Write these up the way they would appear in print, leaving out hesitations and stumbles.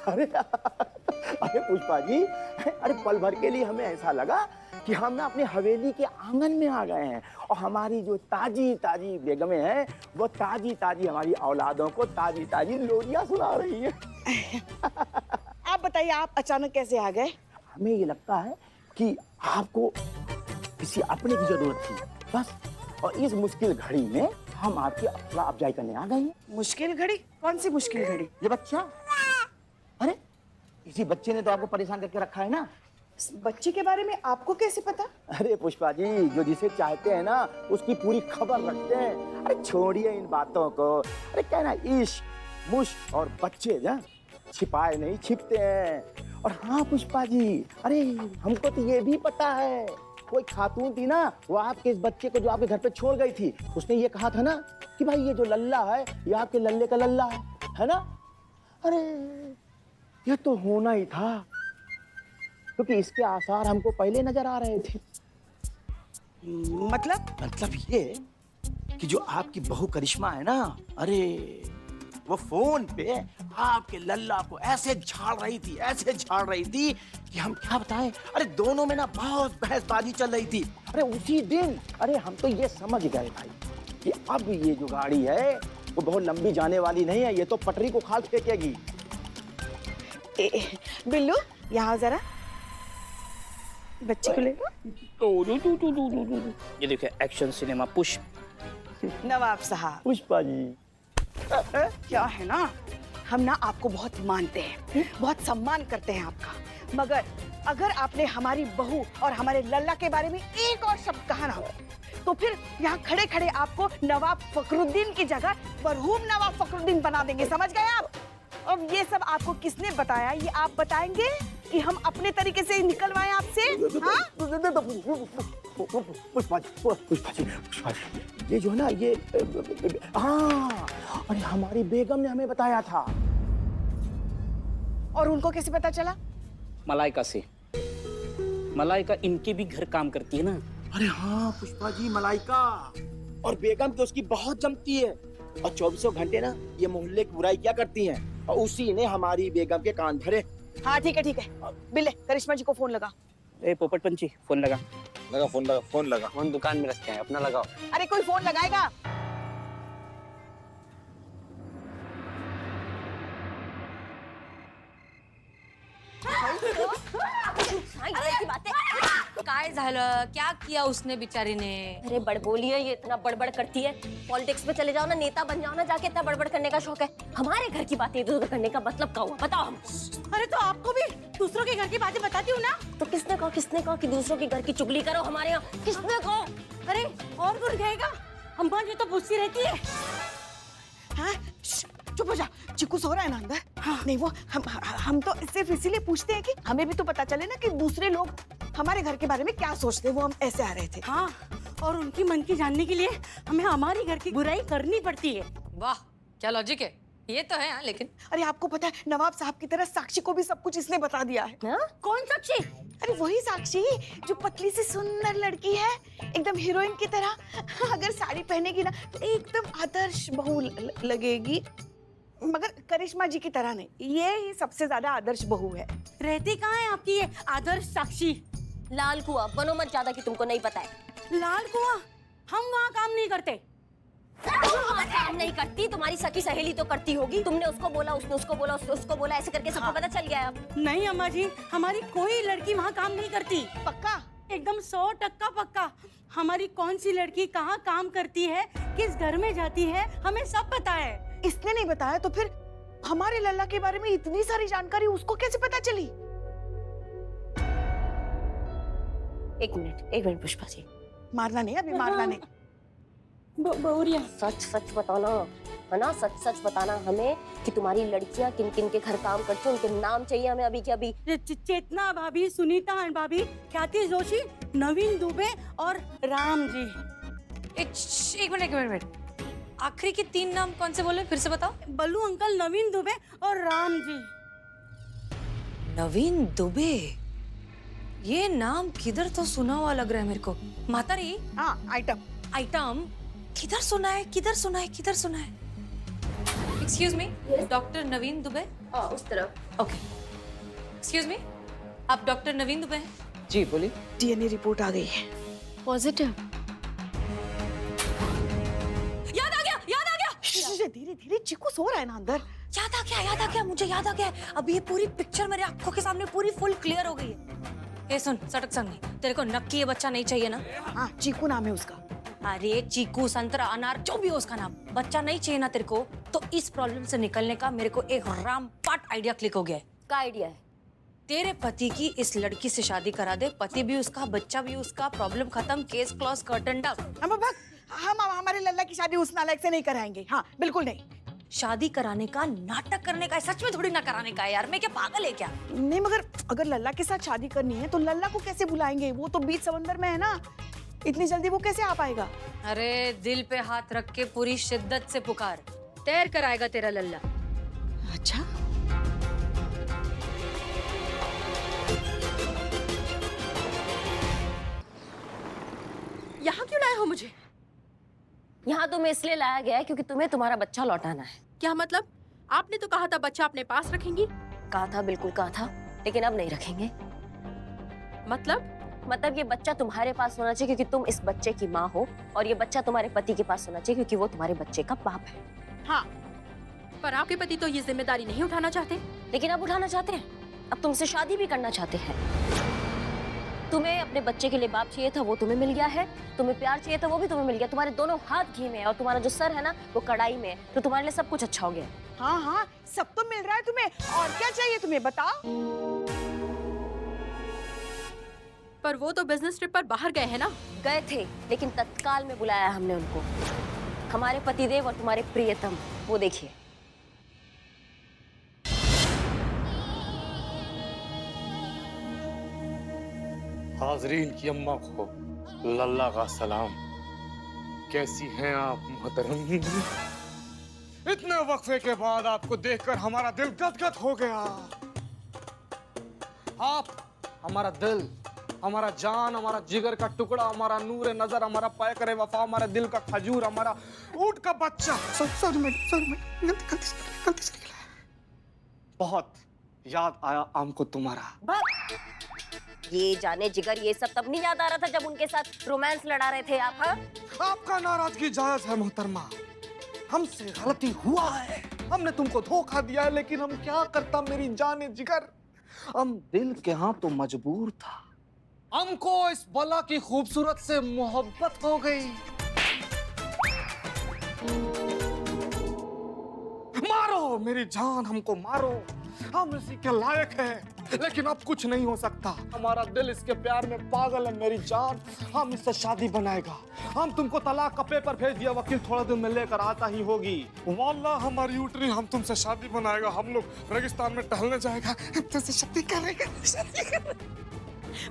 अरे अरे पुष्पा जी, अरे पल भर के लिए हमें ऐसा लगा कि हम ना अपनी हवेली के आंगन में आ गए हैं और हमारी जो ताजी ताजी बेगमें हैं वो ताजी ताजी हमारी औलादों को ताजी ताजी लोरियां सुना रही हैं। आप बताइए, आप अचानक कैसे आ गए? हमें ये लगता है कि आपको किसी अपने की जरूरत थी बस, और इस मुश्किल घड़ी में हम आपकी हौसला अफजाई करने आ गए हैं। मुश्किल घड़ी? कौन सी मुश्किल घड़ी? ये बच्चा, अरे इसी बच्चे ने तो आपको परेशान करके रखा है ना। इस बच्चे के बारे में आपको कैसे पता? अरे पुष्पा जी, जो जिसे चाहते हैं ना उसकी पूरी खबर रखते हैं। अरे छोड़िए इन बातों को। अरे क्या ना, इश्क मुश्क और बच्चे ना छिपाए नहीं छिपते हैं। और हाँ पुष्पा जी, अरे हमको तो ये भी पता है, कोई खातून थी ना, वो आपके इस बच्चे को जो आपके घर पे छोड़ गई थी, उसने ये कहा था ना कि भाई ये जो लल्ला है ये आपके लल्ले का लल्ला है ना। अरे ये तो होना ही था, क्योंकि इसके आसार हमको पहले नजर आ रहे थे। मतलब ये कि जो आपकी बहू करिश्मा है ना, अरे वो फोन पे आपके लल्ला को ऐसे झाड़ रही थी कि हम क्या बताएं। अरे दोनों में ना बहुत बहसबाजी चल रही थी। अरे उसी दिन अरे हम तो ये समझ गए भाई कि अब ये जो गाड़ी है वो बहुत लंबी जाने वाली नहीं है, ये तो पटरी को खाल फेंकेगी। बिल्लू यहाँ जरा, बच्चे को ले। ये देखिए एक्शन सिनेमा पुष्प। नवाब साहब। पुष्पा जी, क्या है ना, हम ना आपको बहुत मानते हैं, बहुत सम्मान करते हैं आपका, मगर अगर आपने हमारी बहू और हमारे लल्ला के बारे में एक और शब्द कहा ना तो फिर यहाँ खड़े खड़े आपको नवाब फखरुद्दीन की जगह मरहूम नवाब फखरुद्दीन बना देंगे, समझ गए आप? अब ये सब आपको किसने बताया, ये आप बताएंगे कि हम अपने तरीके से निकलवाएं आपसे? हाँ? पुष्पा जी, ये जो है ना ये, हाँ, अरे हमारी बेगम ने हमें बताया था। और उनको कैसे पता चला? मलाइका से। मलाइका इनके भी घर काम करती है ना। अरे हाँ पुष्पा जी, मलाइका और बेगम तो उसकी बहुत जमती है, और 24 घंटे ना ये मोहल्ले की बुराई क्या करती हैं, और उसी ने हमारी बेगम के कान भरे। हाँ ठीक है, बिल्ले करिश्मा जी को फोन लगा। ए पोपट पंछी, फोन लगा। फोन लगा। फोन दुकान में रखते हैं, अपना लगाओ। अरे कोई फोन लगाएगा? काय झालं, क्या किया उसने बिचारी ने? अरे बड़बोली है, ये इतना बड़बड़ करती है। पॉलिटिक्स में चले जाओ ना, नेता बन जाओ ना जाके, इतना बड़बड़ करने का शौक है। हमारे घर की बातें इधर उधर करने का मतलब क्या हुआ, बताओ हम। अरे तो आपको भी दूसरों के घर की बातें बताती हूँ ना। तो किसने कहा कि दूसरों के घर की चुगली करो हमारे यहाँ? किसने कहा? अरे और कौन कहेगा, अम्मा जी तो पूछती रहती है। हाँ? चुप हो जा, चिकू सो रहा है ना अंदर। हाँ। नहीं वो हम तो सिर्फ इसीलिए पूछते हैं कि हमें भी तो पता चले ना कि दूसरे लोग हमारे घर के बारे में क्या सोचते हैं, वो हम ऐसे आ रहे थे। हाँ, और उनकी मन की जानने के लिए हमें हमारी घर की बुराई करनी पड़ती है। वाह क्या लॉजिक है, ये तो है। लेकिन अरे आपको पता है नवाब साहब की तरह साक्षी को भी सब कुछ इसने बता दिया है। हाँ? कौन साक्षी? अरे वही साक्षी जो पतली सी सुंदर लड़की है, एकदम हीरोइन की तरह। अगर साड़ी पहनेगी ना तो एकदम आदर्श बहू लगेगी, मगर करिश्मा जी की तरह नहीं, ये ही सबसे ज्यादा आदर्श बहू है। रहती कहाँ है आपकी ये आदर्श साक्षी? लाल कुआं, बनो मत ज्यादा कि तुमको नहीं पता है। लाल कुआं? हम वहाँ काम नहीं करते। काम नहीं करती, तुम्हारी सखी सहेली तो करती होगी। तुमने उसको बोला, उसने उसको बोला, उसने उसको बोला, ऐसे करके सबको पता चल गया अब। नहीं अम्मा जी, हमारी कोई लड़की वहाँ काम नहीं करती। पक्का? एकदम 100% पक्का। हमारी कौन सी लड़की कहाँ काम करती है, किस घर में जाती है, हमें सब पता है। इसने नहीं बताया तो फिर हमारे लल्ला के बारे में इतनी सारी जानकारी उसको कैसे पता चली? एक मिनट पुष्पा जी, मारना नहीं, अभी मारना नहीं। बहुरिया सच बताना है ना, सच बताना हमें कि तुम्हारी लड़कियां किन किन के घर काम करती हैं, उनके नाम चाहिए हमें अभी के अभी। चेतना भाभी, सुनीता भाभी, ख्याति जोशी, नवीन दुबे और राम जी। एक मिनट, आखिरी के 3 नाम कौन से बोले, फिर से बताओ। बल्लू अंकल, नवीन दुबे और राम जी। नवीन दुबे, ये नाम किधर तो सुना हुआ लग रहा है मेरे को। मातारी? हाँ, आइटम। किधर सुना है? एक एक्सक्यूज मी, डॉक्टर नवीन दुबे। उस तरफ। ओके, एक्सक्यूज मी, आप डॉक्टर नवीन दुबे हैं? जी बोलिए। डीएनए रिपोर्ट आ गई है। पॉजिटिव। याद आ गया, याद आ गया। धीरे धीरे, चीकू सो रहा है ना अंदर। याद आ गया, याद आ गया, मुझे याद आ गया। अब ये पूरी पिक्चर मेरे आंखों के सामने पूरी फुल क्लियर हो गई है। ए सुन, सटक संग नहीं, तेरे को नक्की ये बच्चा नहीं चाहिए ना? हाँ, चीकू नाम है उसका। अरे चीकू, संतरा, अनार, जो भी हो उसका नाम, बच्चा नहीं चाहिए ना तेरे को? तो इस प्रॉब्लम से निकलने का मेरे को एक रामपाट आइडिया क्लिक हो गया है। क्या आइडिया है? तेरे पति की इस लड़की से शादी करा दे, पति भी उसका, बच्चा भी उसका, प्रॉब्लम खत्म, केस क्लोज, कर्टन डाउन। हम हमारे लल्ला की शादी उस नालायक से नहीं कराएंगे। हाँ, बिल्कुल नहीं। शादी कराने का नाटक करने का है, सच में थोड़ी ना कराने का है यार। मैं क्या पागल है क्या? नहीं, मगर अगर लल्ला के साथ शादी करनी है तो लल्ला को कैसे बुलाएंगे? वो तो बीच समंदर में है ना, इतनी जल्दी वो कैसे आ पाएगा? अरे दिल पे हाथ रख के पूरी शिद्दत से पुकार, तैर कर आएगा तेरा लल्ला। अच्छा, यहाँ क्यों लाए हो मुझे? यहाँ तुम्हें इसलिए लाया गया है क्योंकि तुम्हें तुम्हारा बच्चा लौटाना है। क्या मतलब? आपने तो कहा था बच्चा अपने पास रखेंगी। कहा था, बिल्कुल कहा था, लेकिन अब नहीं रखेंगे। मतलब ये बच्चा तुम्हारे पास होना चाहिए क्योंकि तुम इस बच्चे की माँ हो, और ये बच्चा तुम्हारे पति के पास होना चाहिए क्योंकि वो तुम्हारे बच्चे का बाप है। हाँ, पर आपके पति तो ये जिम्मेदारी नहीं उठाना चाहते। लेकिन अब उठाना चाहते हैं, अब तुमसे शादी भी करना चाहते हैं। तुम्हें अपने बच्चे के लिए बाप चाहिए था, वो तुम्हें मिल गया है। तुम्हें प्यार चाहिए था, वो भी तुम्हें मिल गया। तुम्हारे दोनों हाथ घी में है और तुम्हारा जो सर है ना वो कढ़ाई में है, तो तुम्हारे लिए सब कुछ अच्छा हो गया। हाँ हाँ, सब तो मिल रहा है तुम्हें, और क्या चाहिए तुम्हें, बताओ। पर वो तो बिजनेस ट्रिप पर बाहर गए हैं ना। गए थे, लेकिन तत्काल में बुलाया हमने उनको। हमारे पतिदेव और तुम्हारे प्रियतम, वो देखिए। हाजरीन की अम्मा को लल्ला का सलाम। कैसी हैं आप मोहतरम? इतने वक्फे के बाद आपको देखकर हमारा दिल गदगद हो गया। आप हमारा दिल, हमारा जान, हमारा जिगर का टुकड़ा, हमारा नूर नजर, हमारा पैकर वफा, हमारा दिल का खजूर, हमारा ऊंट का बच्चा। गलती से निकला। बहुत याद आया हमको तुम्हारा। ये जाने जिगर, ये सब तब नहीं याद आ रहा था जब उनके साथ रोमांस लड़ा रहे थे आप। हाँ, आपका नाराजगी जायज है मोहतरमा, हमसे गलती हुआ है, हमने तुमको धोखा दिया है, लेकिन हम क्या करता मेरी जाने जिगर। हम दिल के यहाँ तो मजबूर था, हमको इस बला की खूबसूरत से मोहब्बत हो गई। मारो मेरी जान, हमको मारो, हम इसी के लायक हैं, लेकिन अब कुछ नहीं हो सकता। हमारा दिल इसके प्यार में पागल है मेरी जान, हम इससे शादी बनाएगा। हम तुमको तलाक का पेपर भेज दिया, वकील थोड़ा दिन में लेकर आता ही होगी। वाल्लाह हमारी उठनी, हम तुमसे शादी बनाएगा। हम लोग रेगिस्तान में टहलने जाएगा, हम तुमसे शादी करेगा।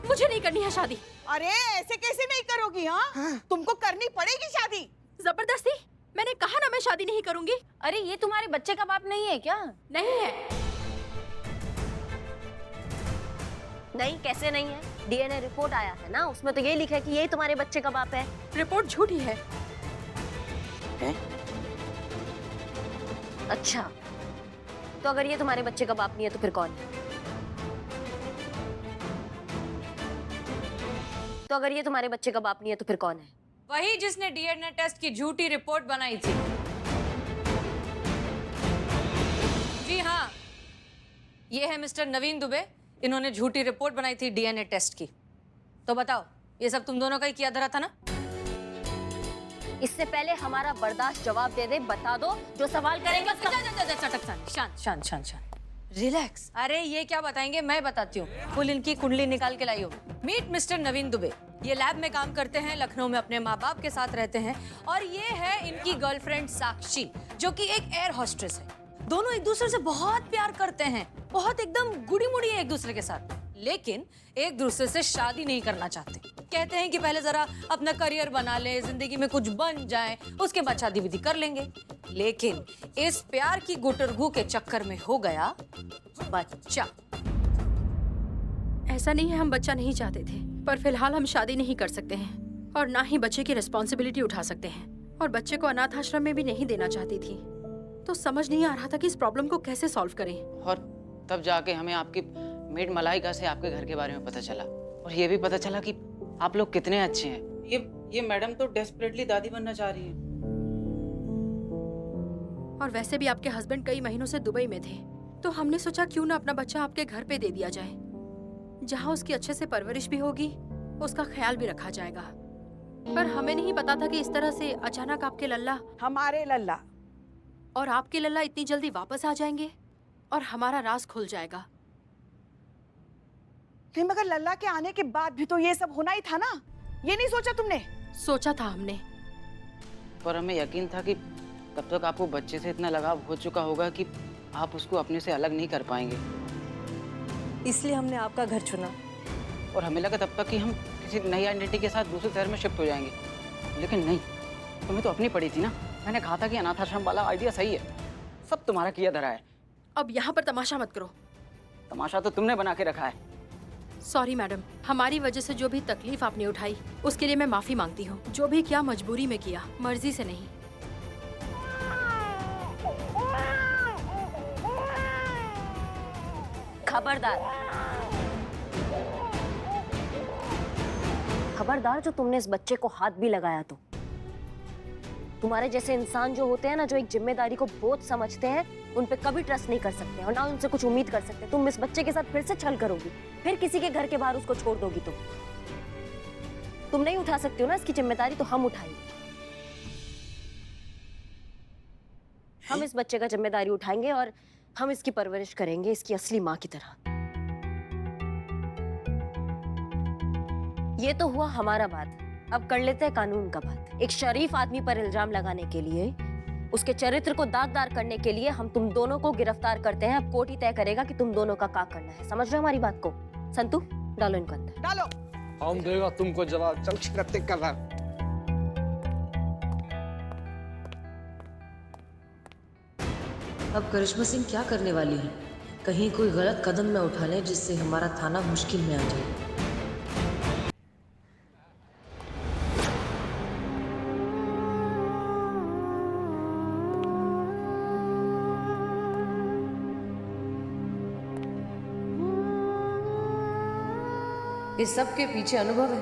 मुझे नहीं करनी है शादी। अरे ऐसे कैसे नहीं करोगी? हाँ, तुमको करनी पड़ेगी शादी। जबरदस्ती? मैंने कहा ना मैं शादी नहीं करूंगी। अरे ये तुम्हारे बच्चे का बाप नहीं है क्या? नहीं है। नहीं, कैसे नहीं है? डीएनए रिपोर्ट आया है ना, उसमें तो ये लिखा है कि यही तुम्हारे बच्चे का बाप है। रिपोर्ट झूठी है। अच्छा, तो अगर ये तुम्हारे बच्चे का बाप नहीं है तो फिर कौन है? तो अगर ये तुम्हारे बच्चे का बाप नहीं है तो फिर कौन है? वही जिसने डीएनए टेस्ट की झूठी रिपोर्ट बनाई थी। जी हाँ, ये है मिस्टर नवीन दुबे, इन्होंने झूठी रिपोर्ट बनाई थी डीएनए टेस्ट की। तो बताओ, ये सब तुम दोनों का ही किया धरा था ना? इससे पहले हमारा बर्दाश्त जवाब दे दे, बता दो, जो सवाल करेंगे शांत शांत शांत शांत, रिलैक्स। अरे ये क्या बताएंगे, मैं बताती हूँ। फुल इनकी कुंडली निकाल के लाई हूँ। मीट मिस्टर नवीन दुबे, ये लैब में काम करते हैं, लखनऊ में अपने माँ बाप के साथ रहते हैं, और ये है इनकी गर्लफ्रेंड साक्षी, जो कि एक एयर होस्टेस है। दोनों एक दूसरे से बहुत प्यार करते हैं, बहुत एकदम गुड़ी मुड़ी है एक दूसरे के साथ, लेकिन एक दूसरे से शादी नहीं करना चाहते। कहते हैं कि पहले जरा अपना करियर बना ले, जिंदगी में कुछ बन जाए, उसके बाद शादी विधि कर लेंगे। लेकिन इस प्यार की गुटरगू के चक्कर में हो गया बच्चा। ऐसा नहीं है हम बच्चा नहीं चाहते थे, पर फिलहाल हम शादी नहीं कर सकते हैं और ना ही बच्चे की रिस्पॉन्सिबिलिटी उठा सकते हैं, और बच्चे को अनाथ आश्रम में भी नहीं देना चाहती थी। तो समझ नहीं आ रहा था कि इस प्रॉब्लम को कैसे सॉल्व करें। और तब जाके हमें आपकी मेड मलाइका से आपके घर के बारे में पता चला, और ये भी पता चला कि आप लोग कितने अच्छे हैं। ये मैडम तो डेस्परेटली दादी बनना चाह रही हैं। और वैसे भी आपके हस्बैंड कई महीनों से दुबई में थे, तो हमने सोचा क्यों ना अपना बच्चा आपके घर पे दे दिया जाए, जहाँ उसकी अच्छे से परवरिश भी होगी, उसका ख्याल भी रखा जाएगा। पर हमें नहीं पता था कि इस तरह से अचानक आपके लल्ला हमारे लल्ला और आपके लल्ला इतनी जल्दी वापस आ जाएंगे और हमारा राज खुल जाएगा। नहीं, मगर लल्ला के आने के बाद भी तो ये सब होना ही था ना, ये नहीं सोचा तुमने? सोचा था हमने, पर हमें यकीन था कि तब तक आपको बच्चे से इतना लगाव हो चुका होगा कि आप उसको अपने से अलग नहीं कर पाएंगे, इसलिए हमने आपका घर चुना। और हमें लगा तब तक कि हम किसी नई आइडेंटिटी के साथ दूसरे शहर में शिफ्ट हो जाएंगे, लेकिन नहीं, तुम्हें तो अपनी पड़ी थी ना। मैंने कहा था कि अनाथ आश्रम वाला आइडिया सही है, सब तुम्हारा किया धरा है। अब यहाँ पर तमाशा मत करो। तमाशा तो तुमने बना के रखा है। सॉरी मैडम, हमारी वजह से जो भी तकलीफ आपने उठाई उसके लिए मैं माफी मांगती हूँ। जो भी किया मजबूरी में किया, मर्जी से नहीं। खबरदार जो तुमने इस बच्चे को हाथ भी लगाया तो। तुम्हारे जैसे इंसान जो होते हैं ना, जो एक जिम्मेदारी को बोझ समझते हैं, उन पे कभी ट्रस्ट नहीं कर सकते और ना उनसे कुछ उम्मीद कर सकते। तुम इस बच्चे के साथ फिर से छल करोगी, फिर किसी के घर के बाहर उसको छोड़ दोगी। तुम नहीं उठा सकती हो ना इसकी जिम्मेदारी, तो हम उठाएंगे। हम इस बच्चे का जिम्मेदारी उठाएंगे और हम इसकी परवरिश करेंगे इसकी असली माँ की तरह। ये तो हुआ हमारा बात, अब कर लेते हैं कानून का बात। एक शरीफ आदमी पर इल्जाम लगाने के लिए, उसके चरित्र को दागदार करने के लिए हम तुम दोनों को गिरफ्तार करते हैं। अब कोर्ट ही तय करेगा कि तुम दोनों का क्या करना है। समझ रहे हो हमारी बात को? संतू, डालो इनको अंदर। डालो। हम देगा तुमको जवाब। चल करते कर रहा। अब करिश्मा सिंह क्या करने वाली है? कहीं कोई गलत कदम न उठा ले जिससे हमारा थाना मुश्किल में आ जाए। इस सब के पीछे अनुभव है।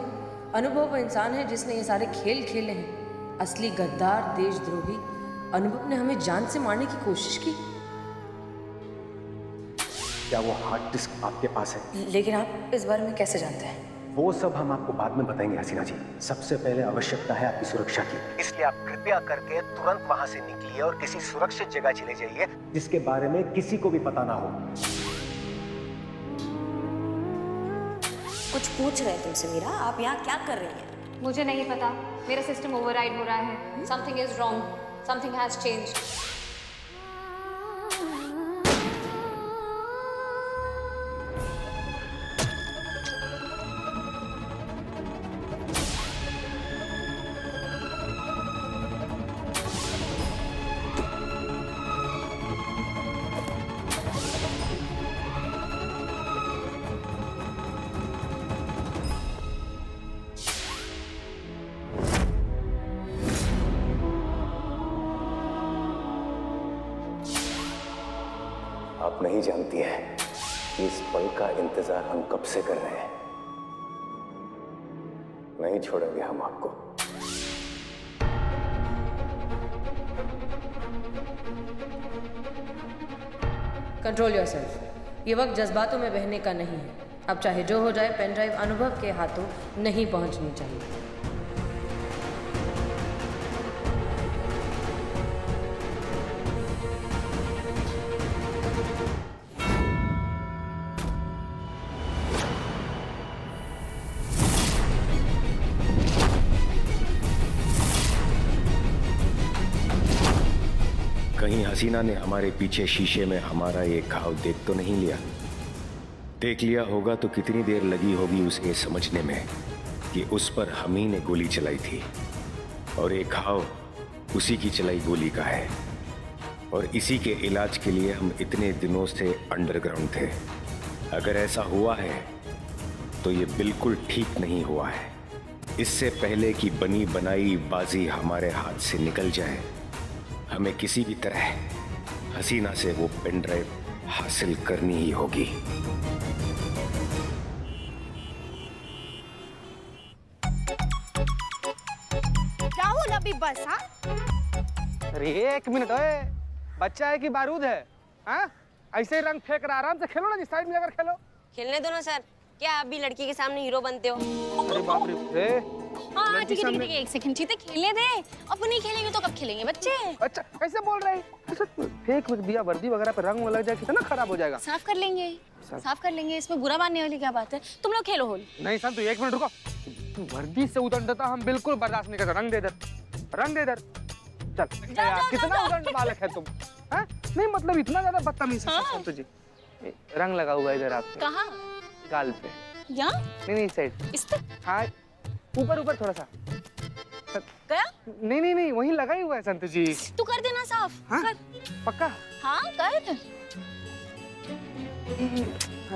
अनुभव वो इंसान है जिसने ये सारे खेल खेले हैं। असली गद्दार, देशद्रोही अनुभव ने हमें जान से मारने की कोशिश की। क्या वो हार्ड डिस्क आपके पास है? लेकिन आप इस बारे में कैसे जानते हैं? वो सब हम आपको बाद में बताएंगे हसीना जी। सबसे पहले आवश्यकता है आपकी सुरक्षा की, इसलिए आप कृपया करके तुरंत वहां से निकलिए और किसी सुरक्षित जगह चले जाइए जिसके बारे में किसी को भी पता ना हो। कुछ पूछ रहे हैं तुमसे मीरा, आप यहाँ क्या कर रही हैं? मुझे नहीं पता, मेरा सिस्टम ओवरराइड हो रहा है। Something is wrong, something has changed. आप नहीं जानती हैं कि इस पल का इंतजार हम कब से कर रहे हैं। नहीं छोड़ेंगे हम आपको। Control yourself. ये वक्त जज्बातों में बहने का नहीं है। अब चाहे जो हो जाए, पेन ड्राइव अनुभव के हाथों नहीं पहुंचनी चाहिए। कहीं हसीना ने हमारे पीछे शीशे में हमारा ये घाव देख तो नहीं लिया? देख लिया होगा तो कितनी देर लगी होगी उसे समझने में कि उस पर हम ही ने गोली चलाई थी और एक घाव उसी की चलाई गोली का है। और इसी के इलाज के लिए हम इतने दिनों से अंडरग्राउंड थे। अगर ऐसा हुआ है तो ये बिल्कुल ठीक नहीं हुआ है। इससे पहले कि बनी बनाई बाजी हमारे हाथ से निकल जाए, हमें किसी भी तरह हसीना से वो पेन ड्राइव हासिल करनी ही होगी। राहुल अभी बस। हाँ अरे 1 मिनट, ओए बच्चा है कि बारूद है? हाँ ऐसे ही रंग फेंक रहा, आराम से खेलो ना, साइड में जाकर खेलो। खेलने दो ना सर, क्या आप भी लड़की के सामने हीरो बनते हो? अरे बाप रे। हाँ ठीक है ठीक है, 1 सेकंड चीते खेलने दे। अब नहीं खेलेंगे तो कब खेलेंगे बच्चे? अच्छा कैसे बोल रहे हैं? फेंक दिया वर्दी वगैरह पे रंग लग जाए कितना खराब हो जाएगा। साफ कर लेंगे, साफ कर लेंगे, इसमें बुरा मानने वाली क्या बात है? तुम लोग खेलो होली। नहीं संतु 1 मिनट रुको, तू वर्दी से उतर देता हम बिल्कुल बर्दाश्त नहीं करते। रंग दे इधर, रंग दे इधर। चल यार कितना उदंड बालक है तुम। हाँ नहीं मतलब इतना ज्यादा बदतमीज है संतु जी। रंग लगा हुआ है इधर आपके। कहाँ? गाल पे। यहाँ? नहीं साइड। इस पे? हाँ ऊपर थोड़ा सा। गया? नहीं वहीं लगा ही हुआ है संतु जी। तू कर देना साफ। हाँ? कर। पक्का? हाँ कर।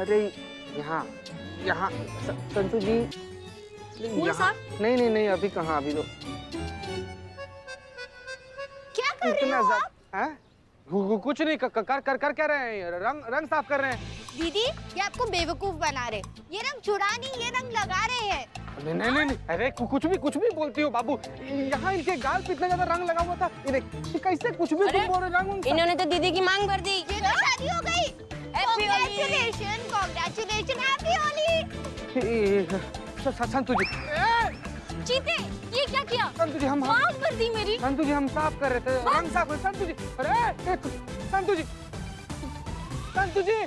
अरे यहाँ संतु जी यहाँ। नहीं अभी कहाँ, अभी तो क्या कर रहे हो आप? हाँ? कुछ नहीं कर क्या रहे हैं? रंग साफ कर रहे हैं। दीदी ये आपको बेवकूफ बना रहे। ये रंग छुड़ा नहीं, ये रंग लगा रहे हैं। नहीं अरे कुछ भी बोलती हो बाबू। यहाँ इनके गाल पे इतना ज्यादा रंग लगा हुआ था, ये देख कैसे कुछ भी तुम बोल रहे रंग। इन्होंने तो दीदी की मांग भर दी। ये तो शादी हो गई। Congratulation, happy Holi. संतु जी चीते ये क्या किया? संतु जी हम मांग भर दी मेरी। संतु जी हम साफ कर रहे थे, रंग साफ। संतु जी अरे संतु जी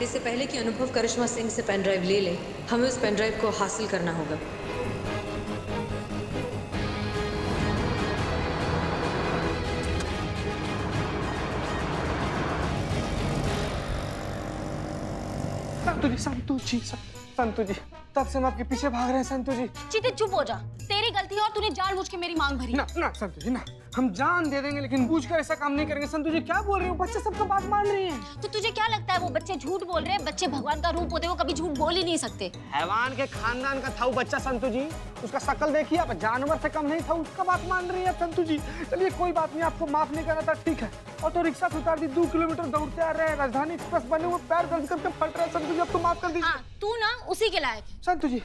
इससे पहले कि अनुभव करिश्मा सिंह से पेन ड्राइव ले ले, हमें उस पेन ड्राइव को हासिल करना होगा। संतु जी तब से हम आपके पीछे भाग रहे हैं संतु जी। चीते चुप हो जा, तेरी गलती है और तूने जानबूझ के मेरी मांग भरी। ना संतु जी ना, हम जान दे देंगे लेकिन बूझ कर ऐसा काम नहीं करेंगे। संतु जी क्या बोल रहे हो? बच्चे सबका बात मान रहे हैं। तो तुझे क्या लगता है वो बच्चे झूठ बोल रहे हैं? बच्चे भगवान का रूप होते हैं, वो कभी झूठ बोल ही नहीं सकते। हैवान के खानदान का था वो बच्चा संतु जी, उसका शकल देखिए आप, जानवर से कम नहीं था, उसका बात मान रही है संतु जी। चलिए कोई बात नहीं, आपको माफ नहीं करना था ठीक है। ऑटो रिक्शा से उतार दी, 2 किलोमीटर दौड़ते आ रहे हैं, राजधानी एक्सप्रेस बने हुए, पैर दर्द करके फट रहे हैं संतु जी, अब तो माफ कर दीजिए। हाँ, तू ना उसी के लायक है। संतु जी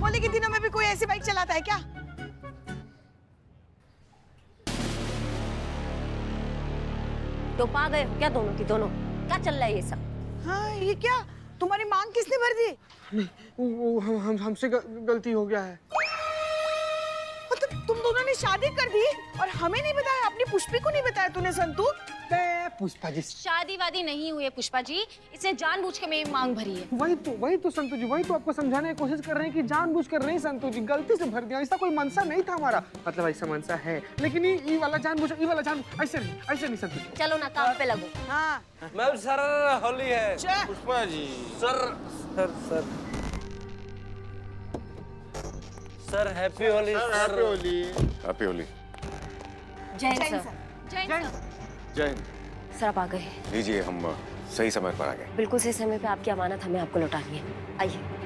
होली के दिनों में भी कोई ऐसी बाइक चलाता है क्या? तो पा गए हो क्या दोनों की दोनों? क्या चल रहा है ये सब? हाँ ये क्या? तुम्हारी मांग किसने भर दी? नहीं हमसे गलती हो गया है। मतलब तुम दोनों ने शादी कर दी और हमें नहीं बताया? अपनी पुष्पी को नहीं बताया तूने संतु? पुष्पा जी शादी वादी नहीं हुई है पुष्पा जी, इसने जानबूझ के मेरी मांग भरी है। वही तो संतु जी, वही तो आपको समझाने की कोशिश कर रहे हैं कि जानबूझ कर नहीं संतु जी, गलती से भर दिया, ऐसा कोई मनसा नहीं था हमारा। मतलब ऐसा मनसा है लेकिन ये वाला जानबूझ, ये वाला जान ऐसे नहीं संतु जी। चलो ना काम पे लगो। हाँ मैम सर होली है। Pushpa ji sir happy Holi. Happy Holi. जय सर। जय हिंद। सर आप आ गए। लीजिए हम सही समय पर आ गए। बिल्कुल सही समय पे आपकी अमानत हमें आपको लौटानी है। आइए।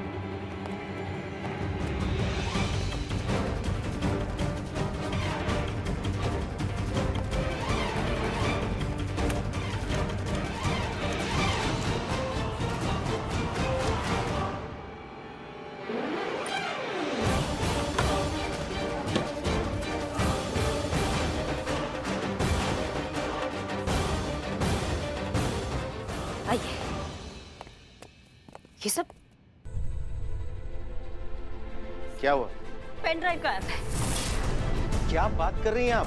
आइए। ये सब क्या हुआ? पेन ड्राइव का ऐप है। क्या बात कर रही हैं आप?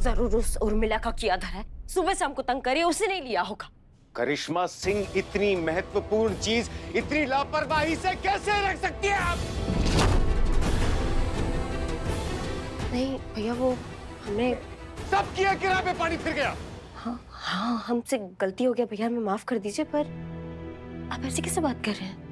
जरूर उस उर्मिला का किया धरा है। सुबह से हमको तंग करे, उसे नहीं लिया होगा। करिश्मा सिंह इतनी महत्वपूर्ण चीज इतनी लापरवाही से कैसे रख सकती है आप? नहीं भैया, वो हमने सब किया, किराए पे पानी फिर गया। हाँ हाँ, हमसे गलती हो गया भैया, हमें माफ कर दीजिए। पर आप ऐसे कैसे बात कर रहे हैं?